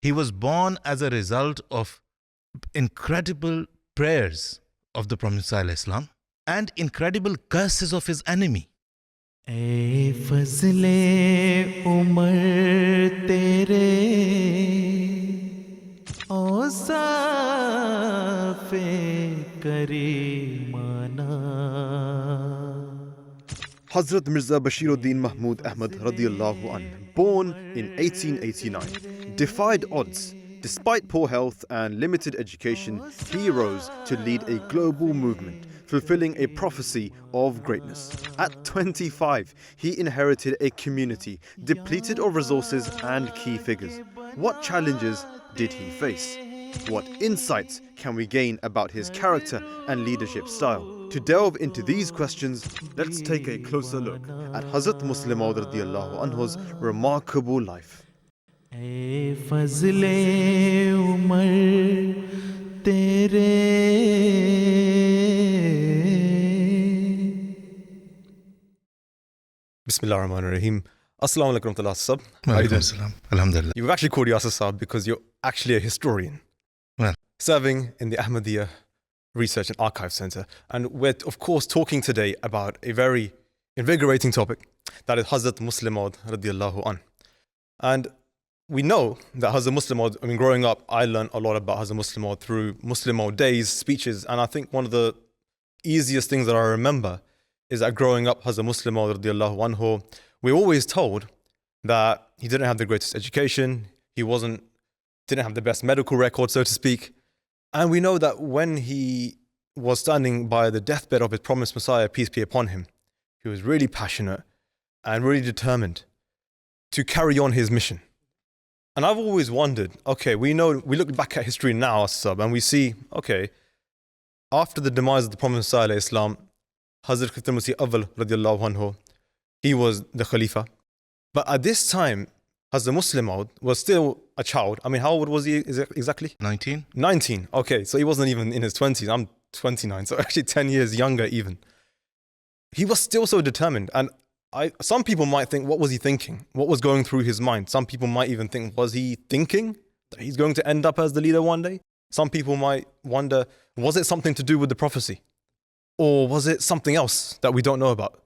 He was born as a result of incredible prayers of the Prophet ﷺ and incredible curses of his enemy. ए फजले उमर तेरे औसाफे करीमाना. Hazrat Mirza Bashiruddin Mahmud Ahmad radiallahu anh, born in 1889, defied odds. Despite poor health and limited education, he rose to lead a global movement, fulfilling a prophecy of greatness. At 25, he inherited a community depleted of resources and key figures. What challenges did he face? What insights can we gain about his character and leadership style? To delve into these questions, let's take a closer look at Hazrat Musleh Ma'ood radiallahu anhu's remarkable life. ए फजले उमर तेरे. Bismillah ar-Rahman ar-Rahim. Assalamu alaikum wa rahmatullah. How are you doing? Alhamdulillah. You've actually called Yasir Saab because you're actually a historian. Well. Serving in the Ahmadiyya Research and Archive Center. And we're, of course, talking today about a very invigorating topic, that is Hazrat Musleh Ma'ood radiallahu anh. And we know that Hazrat Musleh Ma'ood, growing up, I learned a lot about Hazrat Musleh Ma'ood through Musleh Ma'ood days, speeches, and I think one of the easiest things that I remember is that growing up, Hazrat Musleh Ma'ood radiallahu anhu, we were always told that he didn't have the greatest education, he didn't have the best medical record, so to speak. And we know that when he was standing by the deathbed of his promised Messiah, peace be upon him, he was really passionate and really determined to carry on his mission. And I've always wondered, okay, we look back at history now, and we see, okay, after the demise of the Prophet Messiah, Islam, Hazrat Musleh Awwal radiallahu anhu, he was the Khalifa. But at this time, Hazrat Musleh Ma'ood was still a child. How old was he exactly? 19? 19. Okay, so he wasn't even in his 20s. I'm 29, so actually 10 years younger even. He was still so determined. And some people might think, what was he thinking? What was going through his mind? Some people might even think, was he thinking that he's going to end up as the leader one day? Some people might wonder, was it something to do with the prophecy? Or was it something else that we don't know about?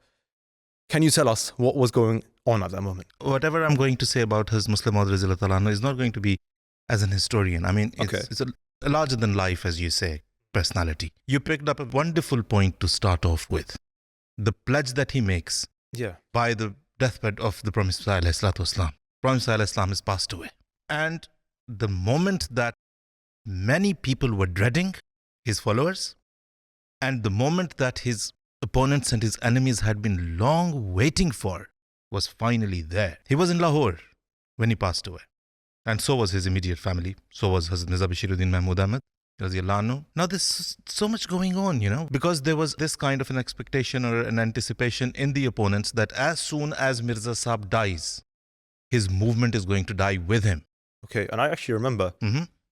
Can you tell us what was going on at that moment? Whatever I'm going to say about Hazrat Musleh Ma'ood radiallahu anhu is not going to be as an historian. It's a larger than life, as you say, personality. You picked up a wonderful point to start off with. The pledge that he makes by the deathbed of the Prophet ﷺ. Prophet ﷺ has passed away. And the moment that many people were dreading, his followers, and the moment that his opponents and his enemies had been long waiting for, was finally there. He was in Lahore when he passed away. And so was his immediate family. So was Hazrat Mirza Bashiruddin Mahmud Ahmad. Now there's so much going on, because there was this kind of an expectation or an anticipation in the opponents that as soon as Mirza Saab dies, his movement is going to die with him. Okay, and I actually remember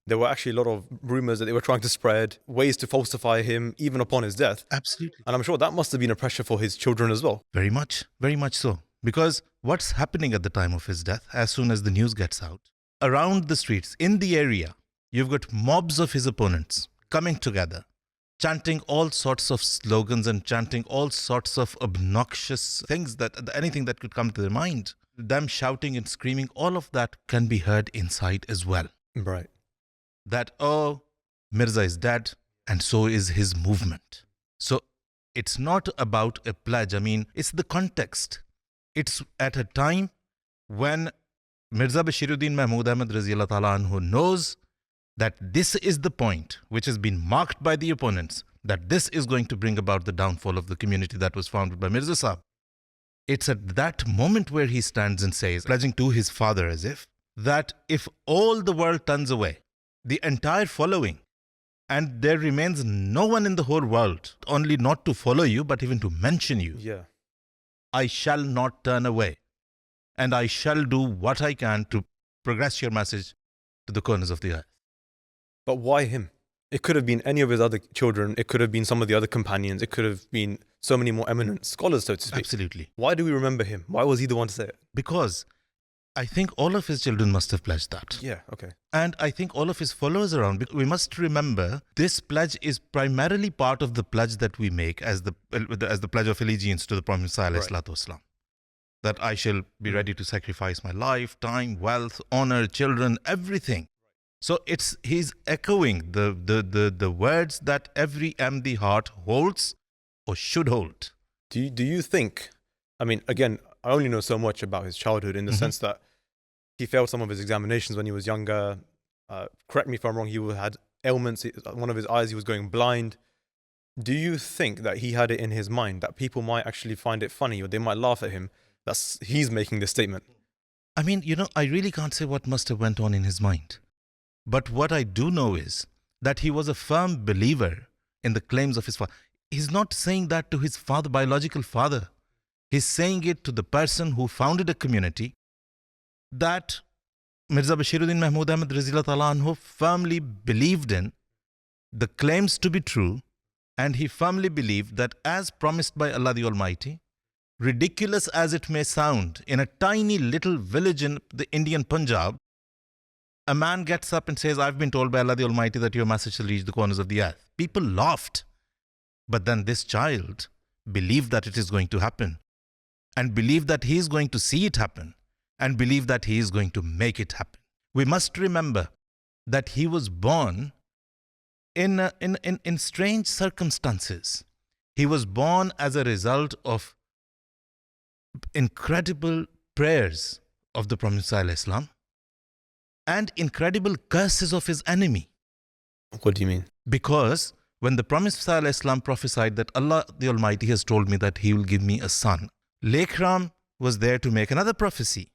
there were actually a lot of rumors that they were trying to spread, ways to falsify him even upon his death. Absolutely. And I'm sure that must have been a pressure for his children as well. Very much so. Because what's happening at the time of his death, as soon as the news gets out, around the streets, in the area, you've got mobs of his opponents coming together, chanting all sorts of slogans and chanting all sorts of obnoxious things, anything that could come to their mind. Them shouting and screaming, all of that can be heard inside as well. Right. That, oh, Mirza is dead, and so is his movement. So it's not about a pledge. It's the context. It's at a time when Mirza Bashiruddin Mahmud Ahmad radiallahu ta'ala anhu knows that this is the point which has been marked by the opponents, that this is going to bring about the downfall of the community that was founded by Mirza Saab. It's at that moment where he stands and says, pledging to his father as that if all the world turns away, the entire following, and there remains no one in the whole world, only not to follow you, but even to mention you, I shall not turn away, and I shall do what I can to progress your message to the corners of the earth. But why him? It could have been any of his other children. It could have been some of the other companions. It could have been so many more eminent scholars, so to speak. Absolutely. Why do we remember him? Why was he the one to say it? Because I think all of his children must have pledged that. Yeah, okay. And I think all of his followers around, because we must remember this pledge is primarily part of the pledge that we make as the pledge of allegiance to the Prophet ﷺ. That I shall be ready to sacrifice my life, time, wealth, honor, children, everything. So he's echoing the words that every Ahmadi heart holds or should hold. Do you think, I mean, again, I only know so much about his childhood in the sense that he failed some of his examinations when he was younger. Correct me if I'm wrong, he had ailments. One of his eyes, he was going blind. Do you think that he had it in his mind that people might actually find it funny or they might laugh at him that he's making this statement? I mean, I really can't say what must have went on in his mind. But what I do know is that he was a firm believer in the claims of his father. He's not saying that to his father, biological father. He's saying it to the person who founded a community that Mirza Bashiruddin Mahmud Ahmad Razila Ta'ala Anhu firmly believed in the claims to be true, and he firmly believed that as promised by Allah the Almighty, ridiculous as it may sound, in a tiny little village in the Indian Punjab, a man gets up and says, I've been told by Allah the Almighty that your message shall reach the corners of the earth. People laughed. But then this child believed that it is going to happen, and believed that he is going to see it happen, and believed that he is going to make it happen. We must remember that he was born in strange circumstances. He was born as a result of incredible prayers of the Prophet ﷺ and incredible curses of his enemy. What do you mean? Because when the Prophet ﷺ prophesied that Allah the Almighty has told me that he will give me a son, Lekram was there to make another prophecy,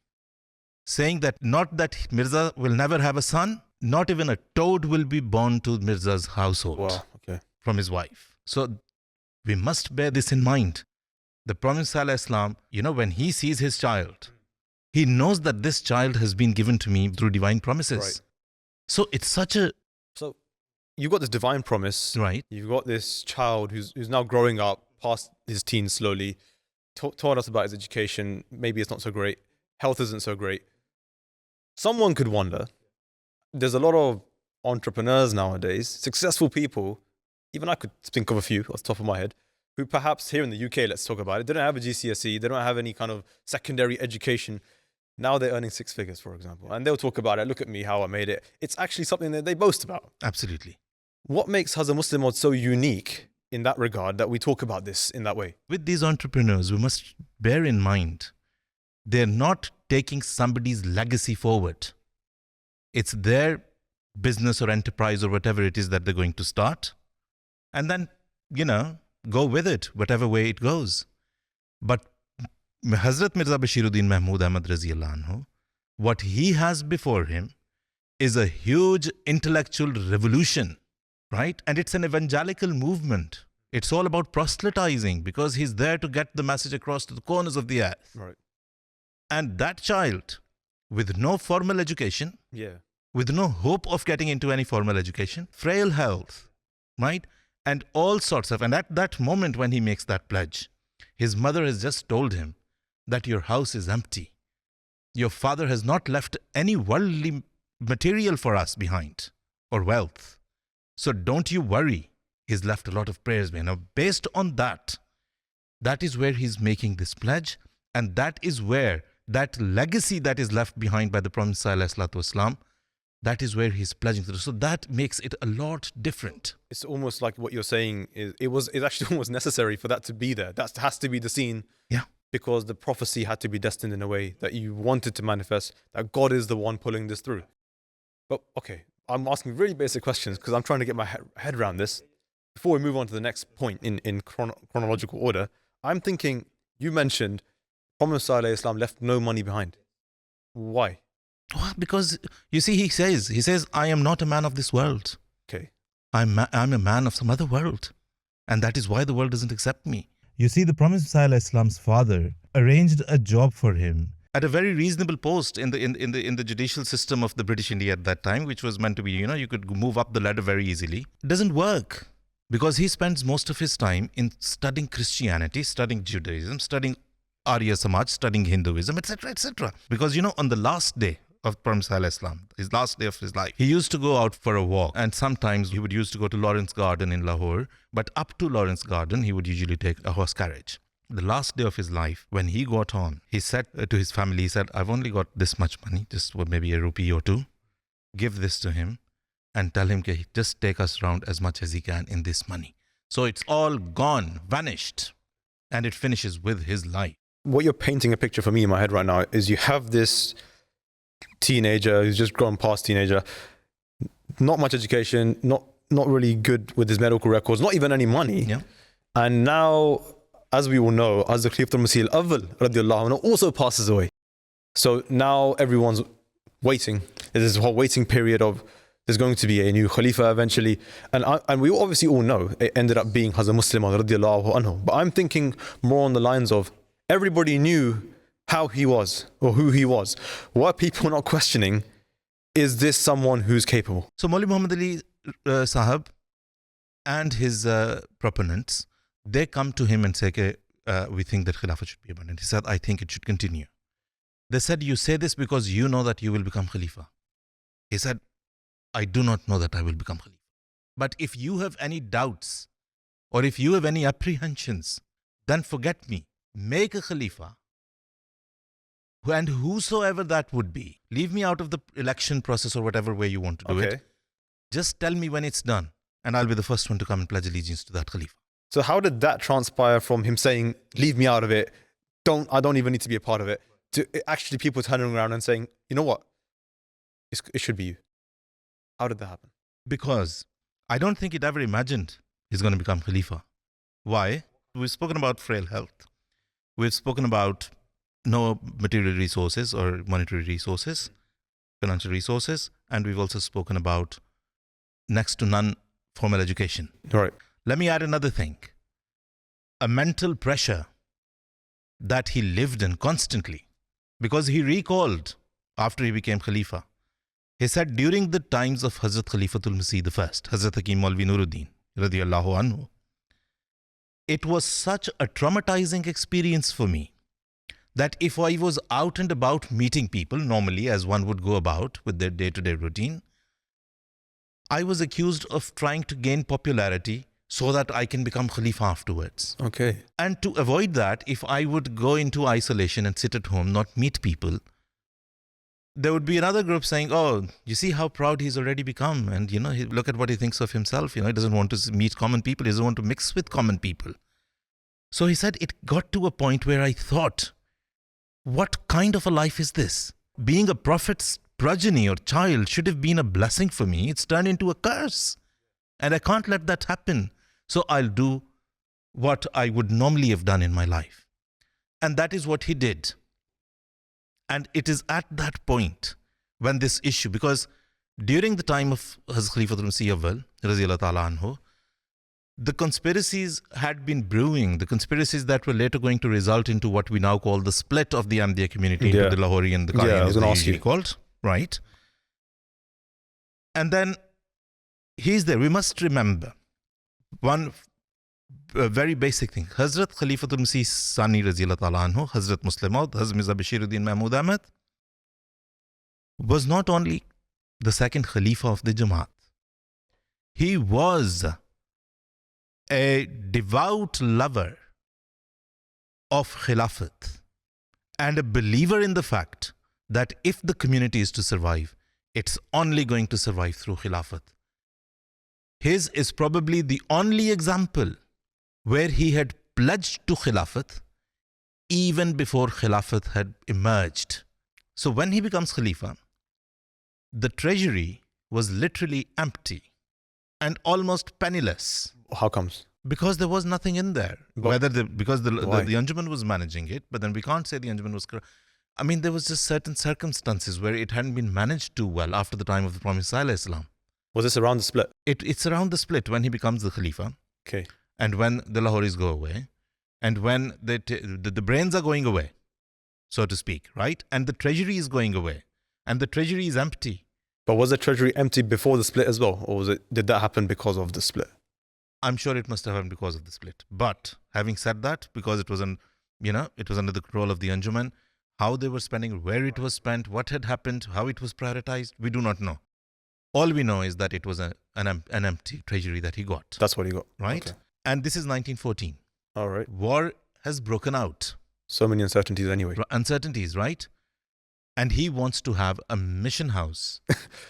saying that not that Mirza will never have a son, not even a toad will be born to Mirza's household. Wow, okay. From his wife. So we must bear this in mind. The Prophet ﷺ, when he sees his child, he knows that this child has been given to me through divine promises. Right. So it's such a... So you've got this divine promise. Right. You've got this child who's now growing up past his teens slowly, taught us about his education. Maybe it's not so great. Health isn't so great. Someone could wonder, there's a lot of entrepreneurs nowadays, successful people, even I could think of a few off the top of my head, who perhaps here in the UK, let's talk about it, they don't have a GCSE, they don't have any kind of secondary education. Now they're earning six figures, for example. And they'll talk about it, look at me, how I made it. It's actually something that they boast about. Absolutely. What makes Hazrat Musleh Ma'ood so unique in that regard that we talk about this in that way? With these entrepreneurs, we must bear in mind, they're not taking somebody's legacy forward. It's their business or enterprise or whatever it is that they're going to start. And then, go with it, whatever way it goes. But Hazrat Mirza Bashiruddin Mahmud Ahmad Raziyallahu Anhu, what he has before him is a huge intellectual revolution, right? And it's an evangelical movement. It's all about proselytizing because he's there to get the message across to the corners of the earth. Right. And that child, with no formal education, with no hope of getting into any formal education, frail health, right? And all sorts of, and at that moment when he makes that pledge, his mother has just told him that your house is empty. Your father has not left any worldly material for us behind or wealth. So don't you worry. He's left a lot of prayers behind. Now, based on that, that is where he's making this pledge. And that is where that legacy that is left behind by the Prophet ﷺ, that is where he's pledging through. So that makes it a lot different. It's almost like what you're saying is it's actually almost necessary for that to be there. That has to be the scene. Yeah. Because the prophecy had to be destined in a way that you wanted to manifest, that God is the one pulling this through. But okay, I'm asking really basic questions because I'm trying to get my head around this. Before we move on to the next point in chronological order, I'm thinking, you mentioned Prophet ﷺ left no money behind. Why? Well, because you see, he says, I am not a man of this world. Okay. I'm a man of some other world. And that is why the world doesn't accept me. You see, the Prophet ﷺ's father arranged a job for him at a very reasonable post in the judicial system of the British India at that time, which was meant to be, you could move up the ladder very easily. It doesn't work because he spends most of his time in studying Christianity, studying Judaism, studying Arya Samaj, studying Hinduism, etc., etc. Because, on the last day of Prophet Islam, his last day of his life, he used to go out for a walk. And sometimes he would used to go to Lawrence Garden in Lahore. But up to Lawrence Garden, he would usually take a horse carriage. The last day of his life, when he got on, he said to his family, he said, I've only got this much money, just maybe a rupee or two. Give this to him and tell him, just take us around as much as he can in this money. So it's all gone, vanished. And it finishes with his life. What you're painting a picture for me in my head right now is you have this teenager who's just grown past teenager, not much education, not really good with his medical records, not even any money. Yeah. And now, as we all know, Hazrat Musleh Ma'ood radiallahu anhu also passes away. So now everyone's waiting. There's this whole waiting period of there's going to be a new Khalifa eventually. And we obviously all know it ended up being Hazrat Musleh Ma'ood radiallahu anhu. But I'm thinking more on the lines of everybody knew how he was or who he was. What people are not questioning is this someone who's capable? So Maulvi Muhammad Ali Sahab and his proponents, they come to him and say, we think that Khilafat should be abandoned. He said, I think it should continue. They said, you say this because you know that you will become Khalifa. He said, I do not know that I will become Khalifa. But if you have any doubts or if you have any apprehensions, then forget me. Make a Khalifa, and whosoever that would be, leave me out of the election process or whatever way you want to do it. Just tell me when it's done, and I'll be the first one to come and pledge allegiance to that Khalifa. So how did that transpire from him saying, leave me out of it, I don't even need to be a part of it, to actually people turning around and saying, you know what, it should be you? How did that happen? Because I don't think he'd ever imagined he's going to become Khalifa. Why? We've spoken about frail health. We've spoken about no material resources or monetary resources, financial resources, and we've also spoken about next to none formal education. Right. Let me add another thing. A mental pressure that he lived in constantly, because he recalled after he became Khalifa. He said during the times of Hazrat Khalifatul Masih I, Hazrat Hakim Maulvi Nuruddin, radiyallahu anhu, it was such a traumatizing experience for me that if I was out and about meeting people, normally as one would go about with their day-to-day routine, I was accused of trying to gain popularity so that I can become Khalifa afterwards. Okay. And to avoid that, if I would go into isolation and sit at home, not meet people, there would be another group saying, oh, you see how proud he's already become. And, look at what he thinks of himself. He doesn't want to meet common people. He doesn't want to mix with common people. So he said, it got to a point where I thought, what kind of a life is this? Being a prophet's progeny or child should have been a blessing for me. It's turned into a curse. And I can't let that happen. So I'll do what I would normally have done in my life. And that is what he did. And it is at that point when this issue, because during the time of Hazrat Khalifatul Masih Awwal, radiyallahu ta'ala anhu, the conspiracies had been brewing, the conspiracies that were later going to result into what we now call the split of the Ahmadiyya community into the Lahori and the Qadiani, as they usually called, right? And then he's there. We must remember one very basic thing. Hazrat Khalifatul Masih Sani radiyallahu ta'ala anhu, Hazrat Musleh Ma'ood, Hazrat Mirza Bashiruddin Mahmud Ahmad, was not only the second Khalifa of the Jamaat. He was a devout lover of khilafat and a believer in the fact that if the community is to survive, it's only going to survive through khilafat. His is probably the only example where he had pledged to khilafat even before khilafat had emerged. So when he becomes Khalifa, the treasury was literally empty and almost penniless. How comes? Because there was nothing in there. But Because the Anjuman was managing it, but then we can't say the Anjuman was corrupt. I mean, there was just certain circumstances where it hadn't been managed too well after the time of the Prophet ﷺ. Was this around the split? It's around the split when he becomes the Khalifa. Okay. And when the Lahoris go away, and when the brains are going away, so to speak, right? And the treasury is going away, and the treasury is empty. But was the treasury empty before the split as well? Or did that happen because of the split? I'm sure it must have happened because of the split. But having said that, because it was It was under the control of the Anjuman. How they were spending, where it was spent, what had happened, how it was prioritized, we do not know. All we know is that it was an empty treasury that he got. That's what he got. Right? Okay. And this is 1914. All right. War has broken out. So many uncertainties anyway. Uncertainties, right? And he wants to have a mission house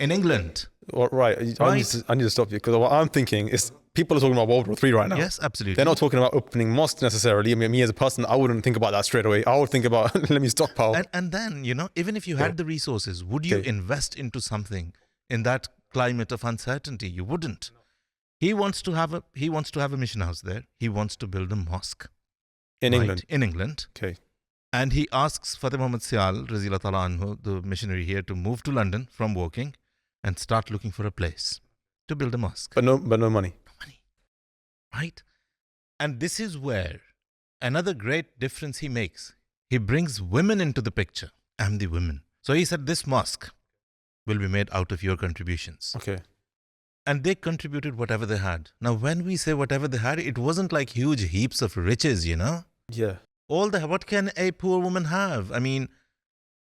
in England. Well, right. I need to stop you, because what I'm thinking is people are talking about World War III right now. Yes, absolutely. They're not talking about opening mosques necessarily. I mean, me as a person, I wouldn't think about that straight away. I would think about, let me stockpile. And then, even if you had the resources, would you invest into something in that climate of uncertainty? You wouldn't. He wants to have a mission house there. He wants to build a mosque. In England? In England. Okay. And he asks Fateh Muhammad Sial, Razila Ta'ala Anhu, the missionary here, to move to London from Woking and start looking for a place to build a mosque. But no money. No money. Right? And this is where another great difference he makes. He brings women into the picture. I'm the women. So he said, this mosque will be made out of your contributions. Okay. And they contributed whatever they had. Now, when we say whatever they had, it wasn't like huge heaps of riches, Yeah. What can a poor woman have? I mean,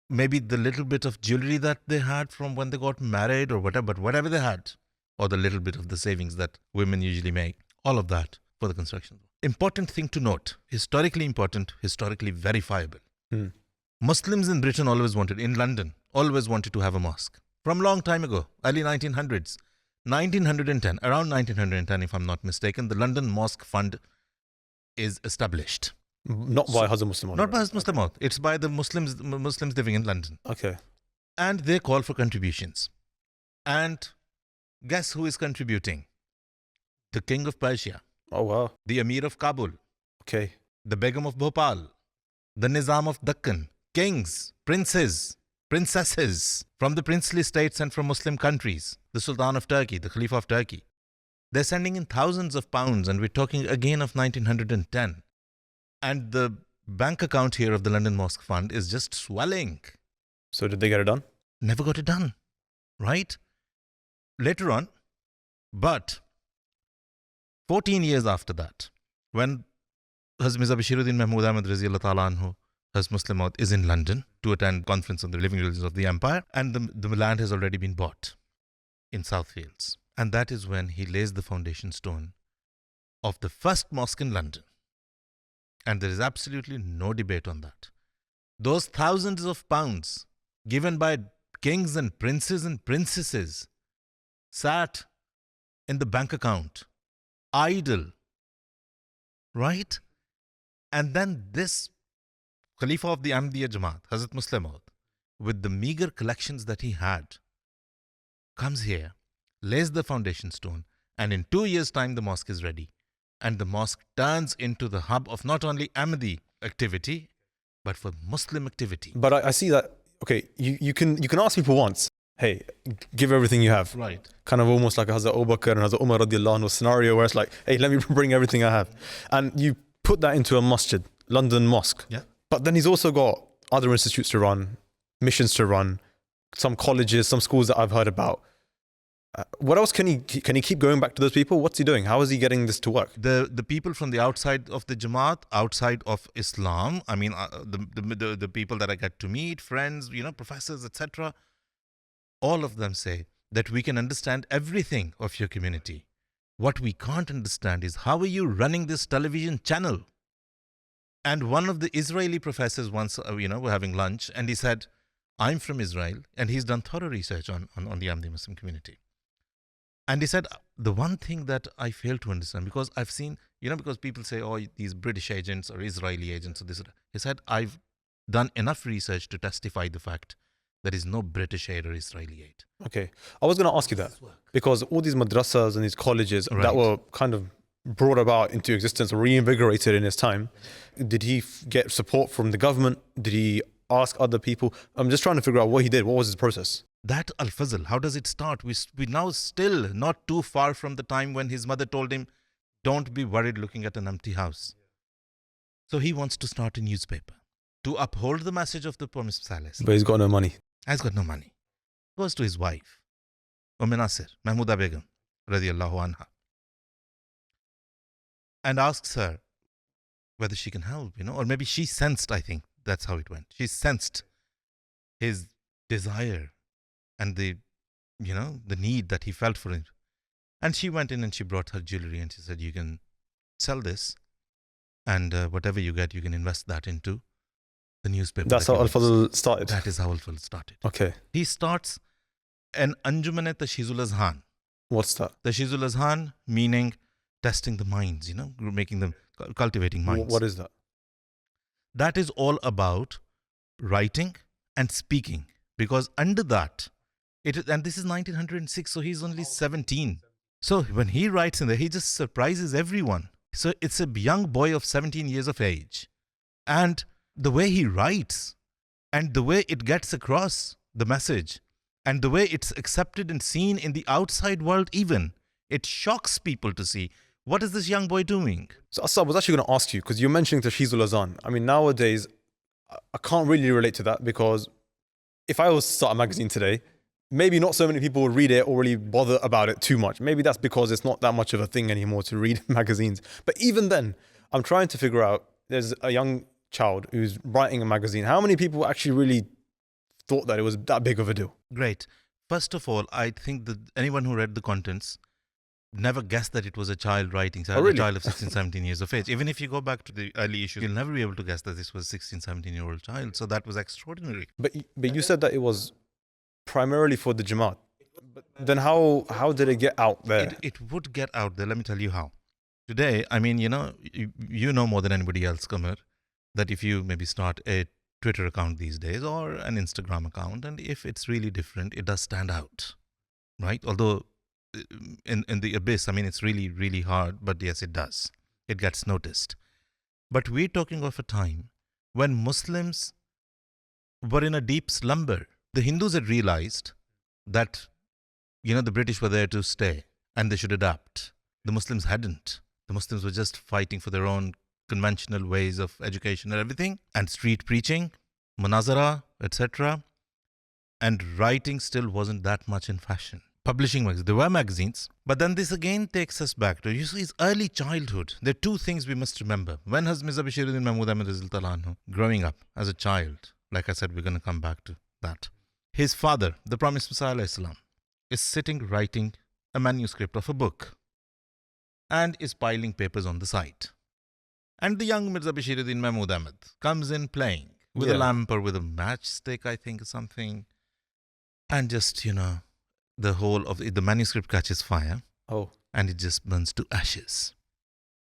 maybe the little bit of jewelry that they had from when they got married or whatever, but whatever they had, or the little bit of the savings that women usually make, all of that for the construction. Important thing to note, historically important, historically verifiable. Muslims in Britain in London, always wanted to have a mosque. From long time ago, early 1900s, 1910, around 1910 if I'm not mistaken, the London Mosque Fund is established. Not by Hazrat Musleh Ma'ood. Not by Hazrat Musleh Ma'ood. It's by the Muslims living in London. Okay. And they call for contributions. And guess who is contributing? The King of Persia. Oh, wow. The Emir of Kabul. Okay. The Begum of Bhopal. The Nizam of Deccan. Kings, princes, princesses from the princely states and from Muslim countries. The Sultan of Turkey, the Khalifa of Turkey. They're sending in thousands of pounds, and we're talking again of 1910. And the bank account here of the London Mosque Fund is just swelling. So did they get it done? Never got it done, right? Later on, but 14 years after that, when Hazrat Mirza Bashiruddin Mahmud Ahmad Raziyallahu Ta'ala Anhu, Hazrat Musleh Ma'ood, is in London to attend conference on the living religions of the empire, and the land has already been bought in Southfields. And that is when he lays the foundation stone of the first mosque in London. And there is absolutely no debate on that. Those thousands of pounds given by kings and princes and princesses sat in the bank account, idle, right? And then this Khalifa of the Ahmadiyya Jamaat, Hazrat Musleh Ma'ood, with the meager collections that he had, comes here, lays the foundation stone, and in 2 years' time the mosque is ready. And the mosque turns into the hub of not only Ahmadi activity, but for Muslim activity. But I see that, okay, you can ask people once, hey, give everything you have. Right. Kind of almost like a Hazrat Abu Bakr and Hazrat Umar radiallahu anhu scenario where it's like, hey, let me bring everything I have. And you put that into a masjid, London Mosque. Yeah. But then he's also got other institutes to run, missions to run, some colleges, some schools that I've heard about. What else can he keep going back to those people? What's he doing? How is he getting this to work? The people from the outside of the Jamaat, outside of Islam, I mean, the people that I get to meet, friends, professors, etc., all of them say that we can understand everything of your community. What we can't understand is how are you running this television channel? And one of the Israeli professors once, were having lunch, and he said, I'm from Israel, and he's done thorough research on the Ahmadi Muslim community. And he said, the one thing that I fail to understand, because I've seen, because people say, oh, these British agents or Israeli agents or this. He said, I've done enough research to testify the fact there is no British aid or Israeli aid. Okay. I was going to ask you that, because all these madrasas and these colleges that were kind of brought about into existence or reinvigorated in his time, did he get support from the government? Did he ask other people? I'm just trying to figure out what he did. What was his process? That Al-Fazl, how does it start? We now still not too far from the time when his mother told him, don't be worried looking at an empty house. So he wants to start a newspaper to uphold the message of the Promised Messiah. But he's got no money. He's got no money. Goes to his wife, Nasir, Mahmuda Begum, radiallahu anha, and asks her, whether she can help, or maybe she sensed, I think that's how it went. She sensed his desire and the need that he felt for it. And she went in and she brought her jewelry and she said, you can sell this and whatever you get, you can invest that into the newspaper. That's how Al-Fadl started. That is how Al-Fadl started. Okay. He starts an Anjuman Tashizul Azhan. What's that? Tashizul Azhan meaning testing the minds, making them, cultivating minds. What is that? That is all about writing and speaking. Because under that, and this is 1906, so he's only 17. So when he writes in there, he just surprises everyone. So it's a young boy of 17 years of age. And the way he writes and the way it gets across the message and the way it's accepted and seen in the outside world even, it shocks people to see, what is this young boy doing? So Asad, I was actually going to ask you, because you're mentioning Tashizul Azan. I mean, nowadays, I can't really relate to that, because if I was to start a magazine today, maybe not so many people will read it or really bother about it too much. Maybe that's because it's not that much of a thing anymore to read magazines. But even then, I'm trying to figure out, there's a young child who's writing a magazine. How many people actually really thought that it was that big of a deal? Great. First of all, I think that anyone who read the contents never guessed that it was a child writing, so really? A child of 16, 17 years of age. Even if you go back to the early issues, you'll never be able to guess that this was a 16, 17-year-old child. So that was extraordinary. But you said that it was primarily for the Jamaat. But then how did it get out there? It would get out there. Let me tell you how. Today, I mean, you know more than anybody else, Qamar, that if you maybe start a Twitter account these days or an Instagram account, and if it's really different, it does stand out, right? Although in the abyss, I mean, it's really, really hard, but yes, it does. It gets noticed. But we're talking of a time when Muslims were in a deep slumber. The Hindus had realized that, the British were there to stay and they should adapt. The Muslims hadn't. The Muslims were just fighting for their own conventional ways of education and everything, and street preaching, munazara, etc. And writing still wasn't that much in fashion. Publishing magazines, there were magazines, but then this again takes us back to his early childhood. There are two things we must remember. When Hazrat Mirza Bashiruddin Mahmud Ahmad Radhiyallahu anhu, growing up as a child, like I said, we're going to come back to that. His father, the promised Messiah alayhi salam, is sitting writing a manuscript of a book and is piling papers on the side. And the young Mirza Bashiruddin Mahmud Ahmad comes in playing with a lamp or with a matchstick, I think, or something. And just, the whole of the manuscript catches fire. Oh. And it just burns to ashes.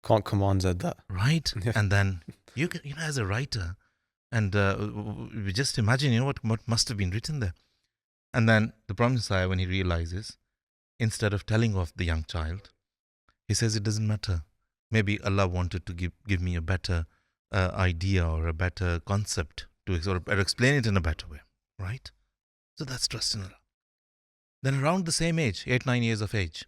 Can't command that. Right? Yeah. And then, as a writer, and we just imagine, what must have been written there. And then the Prophet Messiah, when he realizes, instead of telling off the young child, he says, it doesn't matter. Maybe Allah wanted to give me a better idea or a better concept to explain it in a better way. Right? So that's trust in Allah. Then around the same age, 8-9 years of age,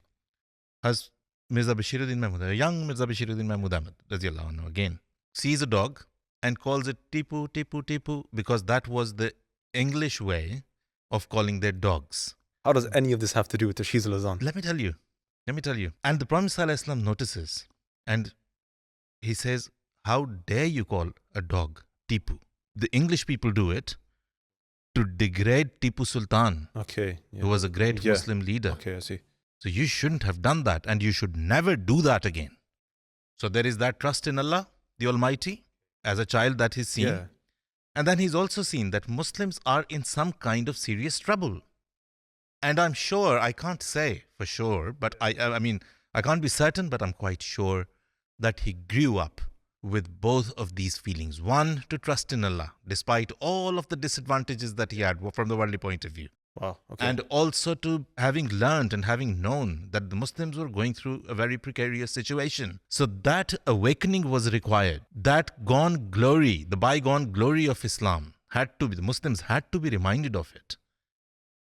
has Mirza Bashiruddin Mahmud, a young Mirza Bashiruddin Mahmud Ahmad, Radhiyallahu anhu, again, sees a dog and calls it Tipu, Tipu, Tipu, because that was the English way of calling their dogs. How does any of this have to do with the Tashizul Azan? Let me tell you. And the Prophet ﷺ notices, and he says, how dare you call a dog Tipu? The English people do it to degrade Tipu Sultan, who was a great Muslim leader. Okay, I see. So you shouldn't have done that, and you should never do that again. So there is that trust in Allah, the Almighty, as a child that he's seen. Yeah. And then he's also seen that Muslims are in some kind of serious trouble. And I'm sure, I can't say for sure, but I mean, I can't be certain, but I'm quite sure that he grew up with both of these feelings. One, to trust in Allah, despite all of the disadvantages that he had from the worldly point of view. Wow. Okay. And also to having learned and having known that the Muslims were going through a very precarious situation. So that awakening was required. That gone glory, the bygone glory of Islam, the Muslims had to be reminded of it.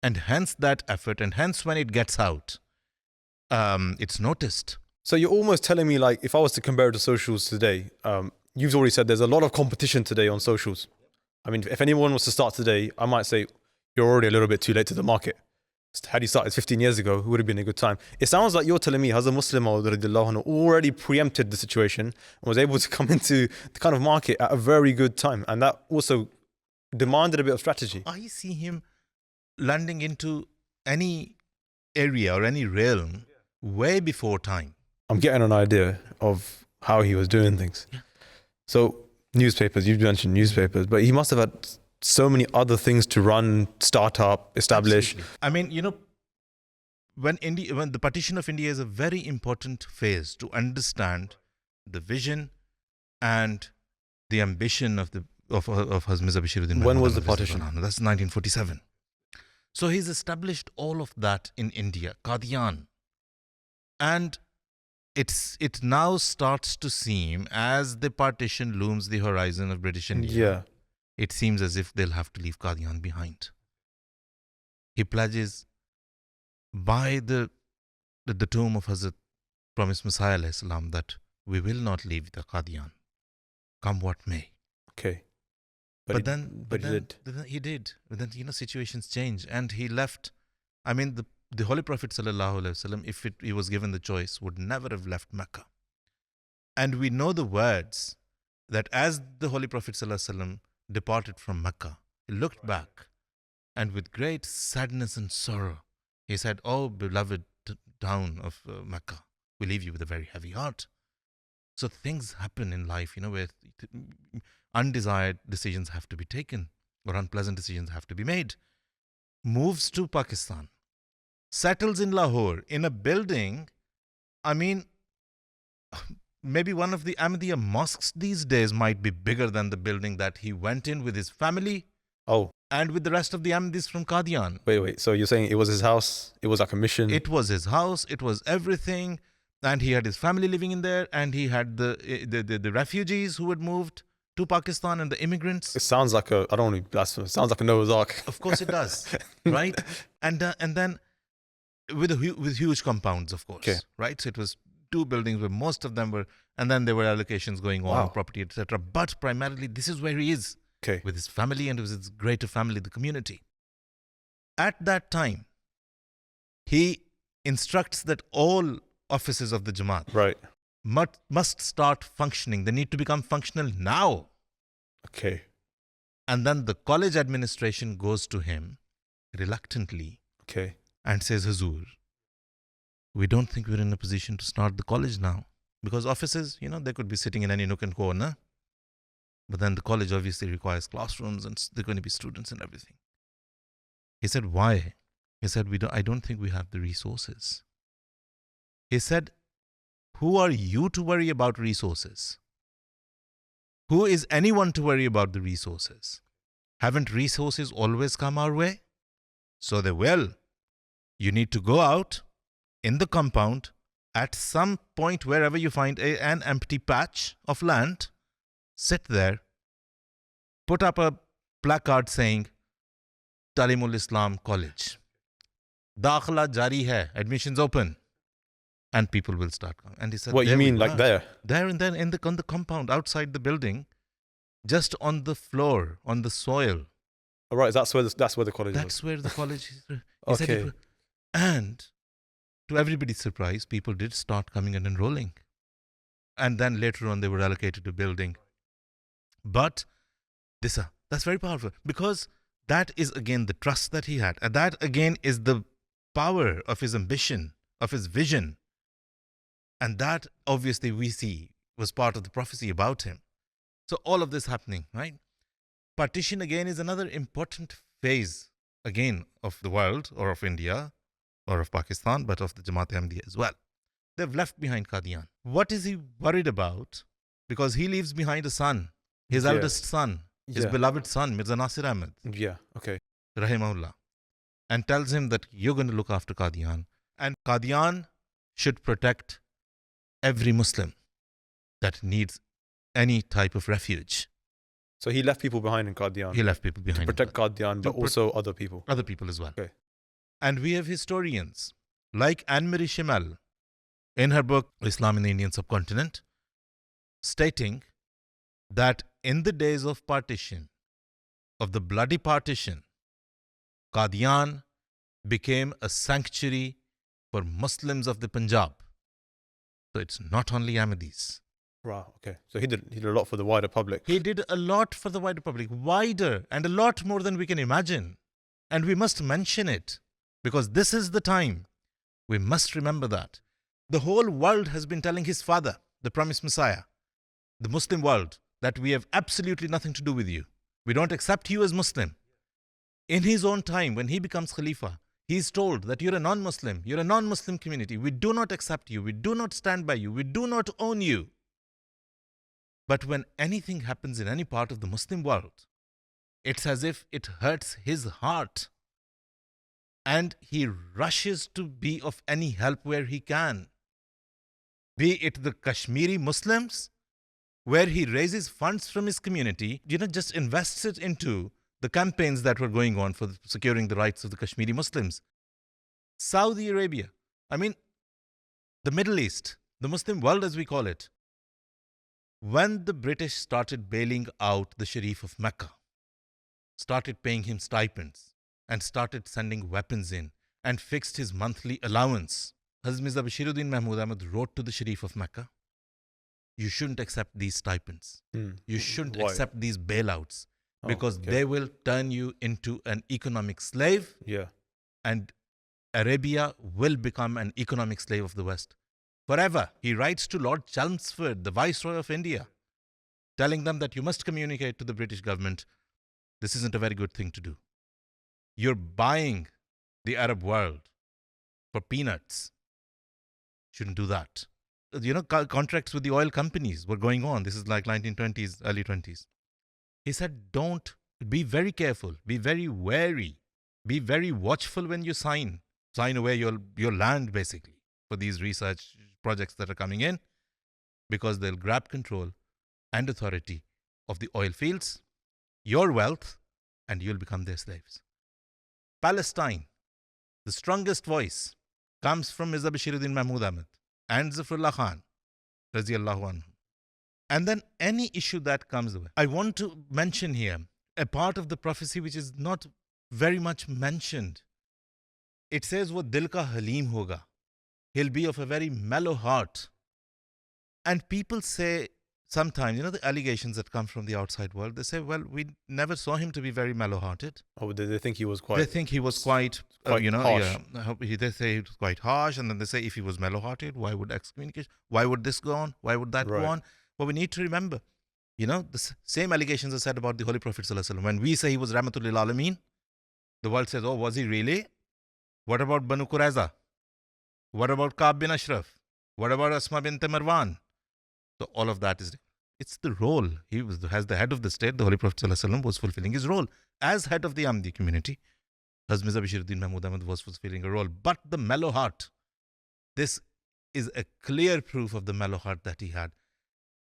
And hence that effort, and hence when it gets out, it's noticed. So you're almost telling me, like, if I was to compare it to socials today, you've already said there's a lot of competition today on socials. I mean, if anyone was to start today, I might say, you're already a little bit too late to the market. had he started 15 years ago, it would have been a good time. It sounds like you're telling me Hazrat Musleh Ma'ood radiallahu anhu already preempted the situation and was able to come into the kind of market at a very good time. And that also demanded a bit of strategy. I see him landing into any area or any realm way before time. I'm getting an idea of how he was doing things. Yeah. So newspapers, you've mentioned newspapers, but he must have had so many other things to run, start up, establish. Absolutely. I mean, you know, when the partition of India is a very important phase to understand the vision and the ambition of Hazrat Mirza Bashiruddin. When was the partition? That's 1947. So he's established all of that in India, Qadian. And it now starts to seem, as the partition looms the horizon of British India, it seems as if they'll have to leave Qadian behind. He pledges by the tomb of Hazrat Promised Messiah alayhi salam that we will not leave the Qadian, come what may. Okay. But then he did. But then, you know, situations change. And he left. I mean, the Holy Prophet sallallahu alaihi wasallam, if he was given the choice, would never have left Mecca. And we know the words that as the Holy Prophet sallallahu alaihi wasallam departed from Mecca, he looked back and with great sadness and sorrow, he said, "Oh, beloved town of Mecca, we leave you with a very heavy heart." So things happen in life, you know, where undesired decisions have to be taken or unpleasant decisions have to be made. Moves to Pakistan, settles in Lahore in a building, I mean, maybe one of the Ahmadiyya mosques these days might be bigger than the building that he went in with his family. Oh. And with the rest of the Ahmadis from Qadian. Wait. So you're saying it was his house? It was like a mission? It was his house. It was everything. And he had his family living in there. And he had the refugees who had moved to Pakistan and the immigrants. It sounds like I don't want to blaspheme. It sounds like a Noah's Ark. Of course it does. Right? And then with huge compounds, of course. Okay. Right? So it was 2 buildings where most of them were, and then there were allocations going on, property, etc. But primarily, this is where he is. Okay. With his family and with his greater family, the community. At that time, he instructs that all offices of the Jamaat must start functioning. They need to become functional now. Okay. And then the college administration goes to him reluctantly and says, "Hazur, we don't think we're in a position to start the college now." Because offices, you know, they could be sitting in any nook and corner. But then the college obviously requires classrooms and there are going to be students and everything. He said, "Why?" He said, I don't think we have the resources. He said, "Who are you to worry about resources? Who is anyone to worry about the resources? Haven't resources always come our way? So they will. You need to go out in the compound at some point wherever you find an empty patch of land. Sit there, put up a placard saying, Talimul Islam College. Dakhla jari hai, admissions open. And people will start coming." And he said, "What you mean, like there?" There and then on the compound, outside the building, just on the floor, on the soil. All right, that's where the college was. That's where the college is. He Okay. said and to everybody's surprise, people did start coming and enrolling. And then later on, they were allocated to building. But that's very powerful, because that is again the trust that he had. And that again is the power of his ambition, of his vision. And that obviously we see was part of the prophecy about him. So all of this happening, right? Partition again is another important phase again of the world, or of India or of Pakistan, but of the Jamaat-e-Ahmadiyya as well. They've left behind Qadian. What is he worried about? Because he leaves behind a son. His eldest son, his beloved son, Mirza Nasir Ahmed, rahimahullah, and tells him that you're going to look after Qadian. And Qadian should protect every Muslim that needs any type of refuge. So he left people behind in Qadian. He left people behind. To protect Qadian, but also other people. Other people as well. Okay. And we have historians like Anne-Marie Schimmel in her book, Islam in the Indian Subcontinent, stating that in the days of partition, of the bloody partition, Qadian became a sanctuary for Muslims of the Punjab. So it's not only Ahmadis. Wow, okay. So he did a lot for the wider public. He did a lot for the wider public, wider and a lot more than we can imagine. And we must mention it because this is the time. We must remember that. The whole world has been telling his father, the promised Messiah, the Muslim world, that we have absolutely nothing to do with you. We don't accept you as Muslim. In his own time, when he becomes Khalifa, he is told that you're a non-Muslim, you're a non-Muslim community. We do not accept you. We do not stand by you. We do not own you. But when anything happens in any part of the Muslim world, it's as if it hurts his heart. And he rushes to be of any help where he can. Be it the Kashmiri Muslims, where he raises funds from his community, just invests it into the campaigns that were going on for securing the rights of the Kashmiri Muslims. Saudi Arabia, the Middle East, the Muslim world as we call it. When the British started bailing out the Sharif of Mecca, started paying him stipends, and started sending weapons in, and fixed his monthly allowance, Hazrat Mirza Bashiruddin Mahmud Ahmad wrote to the Sharif of Mecca, you shouldn't accept these stipends. You shouldn't accept these bailouts. Because they will turn you into an economic slave. Yeah. And Arabia will become an economic slave of the West. Forever. He writes to Lord Chelmsford, the Viceroy of India, telling them that you must communicate to the British government, this isn't a very good thing to do. You're buying the Arab world for peanuts. Shouldn't do that. Contracts with the oil companies were going on. This is like 1920s, early 20s. He said, don't, be very careful, be very wary, be very watchful when you sign away your land basically for these research projects that are coming in, because they'll grab control and authority of the oil fields, your wealth, and you'll become their slaves. Palestine, the strongest voice comes from Mirza Bashiruddin Mahmud Ahmad and Zafrullah Khan, Raziyallahu anhu. And then any issue that comes away. I want to mention here a part of the prophecy which is not very much mentioned. It says, "Wo dil ka halim hoga." He'll be of a very mellow heart. And people say sometimes, the allegations that come from the outside world, they say, well, we never saw him to be very mellow-hearted. Oh, they think he was quite... They think he was quite harsh. They say he was quite harsh, and then they say if he was mellow-hearted, why would excommunication? Why would this go on? Why would that go on? But we need to remember, the same allegations are said about the Holy Prophet ﷺ. When we say he was Rahmatul lil Alameen, the world says, oh, was he really? What about Banu Qurayza? What about Ka'b bin Ashraf? What about Asma bint Marwan? So all of that it's the role. He was, as the head of the state, the Holy Prophet ﷺ was fulfilling his role. As head of the Ahmadi community, Hazrat Mirza Bashiruddin Mahmud Ahmad was fulfilling a role. But the mellow heart, this is a clear proof of the mellow heart that he had.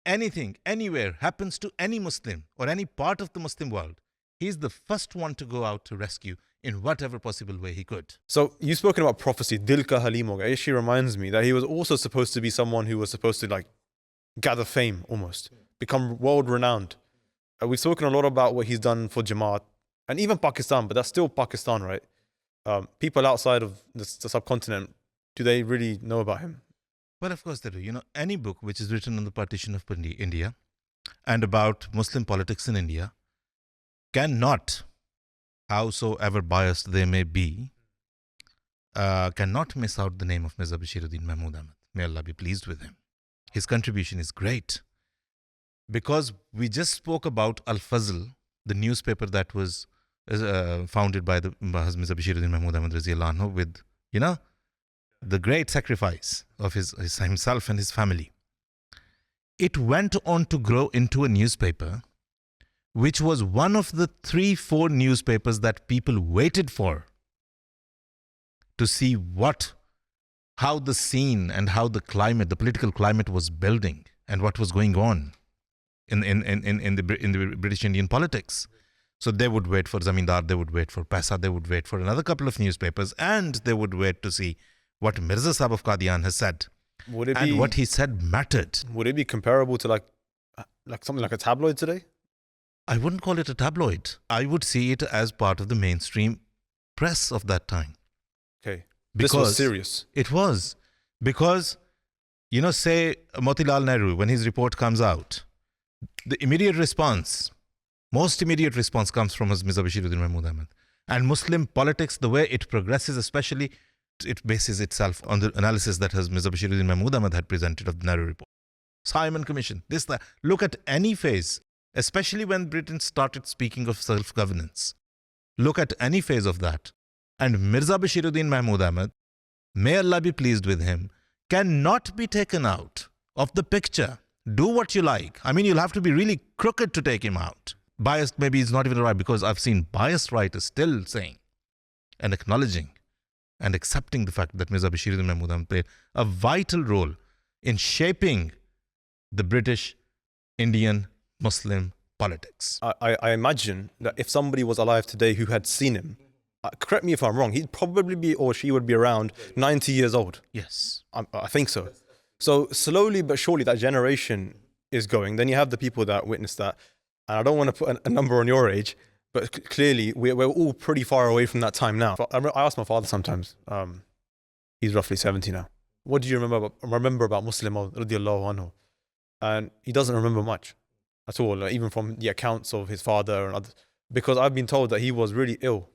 Anything, anywhere, happens to any Muslim or any part of the Muslim world, he's the first one to go out to rescue in whatever possible way he could. So you've spoken about prophecy, Dil ka halim hoga. It actually reminds me that he was also supposed to be someone who was supposed to gather fame almost, become world renowned. We've spoken a lot about what he's done for Jamaat and even Pakistan, but that's still Pakistan, right? People outside of the subcontinent, do they really know about him? Well, of course they do. Any book which is written on the partition of India and about Muslim politics in India cannot, howsoever biased they may be, cannot miss out the name of Mirza Bashiruddin Mahmud Ahmad. May Allah be pleased with him. His contribution is great. Because we just spoke about Al-Fazl, the newspaper that was founded by the Hazrat Mirza Bashiruddin Mahmud Ahmad Raziyallahu anhu with, the great sacrifice of himself and his family. It went on to grow into a newspaper which was one of the 3-4 newspapers that people waited for to see how the scene and how the climate, the political climate was building and what was going on in the British Indian politics. So they would wait for Zamindar, they would wait for Paisa, they would wait for another couple of newspapers, and they would wait to see what Mirza Sahib of Qadian has said. What he said mattered. Would it be comparable to like something like a tabloid today? I wouldn't call it a tabloid. I would see it as part of the mainstream press of that time. Okay. Because this was serious. It was. Because, say Motilal Nehru, when his report comes out, the immediate response, most immediate response comes from Mirza Bashiruddin Mahmood Ahmad. And Muslim politics, the way it progresses, especially, it bases itself on the analysis that Mirza Bashiruddin Mahmood Ahmad had presented of the Nehru report. Simon Commission, this, that. Look at any phase, especially when Britain started speaking of self-governance. Look at any phase of that. And Mirza Bashiruddin Mahmood Ahmad, may Allah be pleased with him, cannot be taken out of the picture. Do what you like. I mean, you'll have to be really crooked to take him out. Biased maybe is not even right, because I've seen biased writers still saying and acknowledging and accepting the fact that Mirza Bashiruddin Mahmood Ahmad played a vital role in shaping the British, Indian, Muslim politics. I imagine that if somebody was alive today who had seen him, correct me if I'm wrong, he'd probably be, or she would be around 90 years old. Yes. I think so. So slowly but surely that generation is going. Then you have the people that witnessed that. And I don't want to put a number on your age, but clearly we're all pretty far away from that time now. I ask my father sometimes, he's roughly 70 now. What do you remember about Musleh Ma'ood radiallahu anhu? And he doesn't remember much at all, even from the accounts of his father and others. Because I've been told that he was really ill,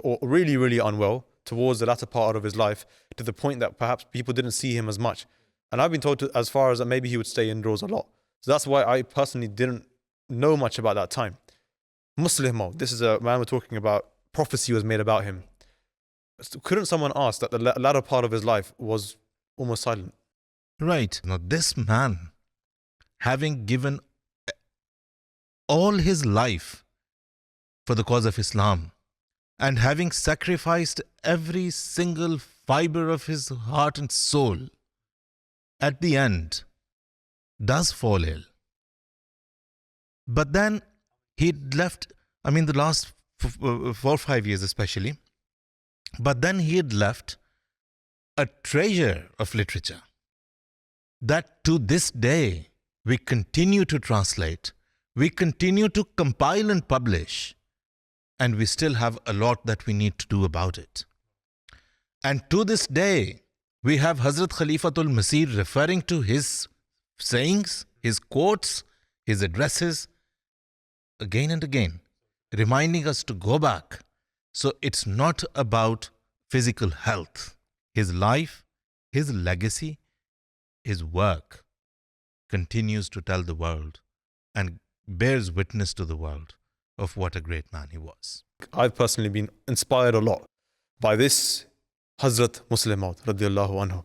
or really, really unwell towards the latter part of his life, to the point that perhaps people didn't see him as much. And I've been told as far as that maybe he would stay indoors a lot. So that's why I personally didn't know much about that time. Musleh Ma'ood, this is a man we're talking about, prophecy was made about him. Couldn't someone ask that the latter part of his life was almost silent? Right. Now, this man, having given all his life for the cause of Islam, and having sacrificed every single fiber of his heart and soul, at the end, does fall ill. But then he'd left, the last 4 or 5 years especially, but then he had left a treasure of literature that to this day we continue to translate, we continue to compile and publish, and we still have a lot that we need to do about it. And to this day, we have Hazrat Khalifatul Masih referring to his sayings, his quotes, his addresses, again and again, reminding us to go back. So it's not about physical health. His life, his legacy, his work continues to tell the world and bears witness to the world of what a great man he was. I've personally been inspired a lot by this Hazrat Musleh Ma'ood radiallahu anhu.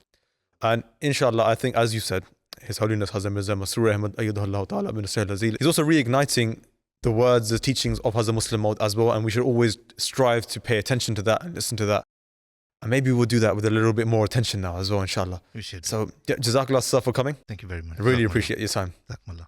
And inshallah, I think, as you said, His Holiness Hazrat Mirza Masroor Ahmad Ayyadullah Ta'ala bin Sayyid Azil is also reigniting the words, the teachings of Hazrat Musleh Ma'ood as well. And we should always strive to pay attention to that and listen to that. And maybe we'll do that with a little bit more attention now as well, inshallah. We should. So, Jazakallah for coming. Thank you very much. I really appreciate your time. Jazakumullah.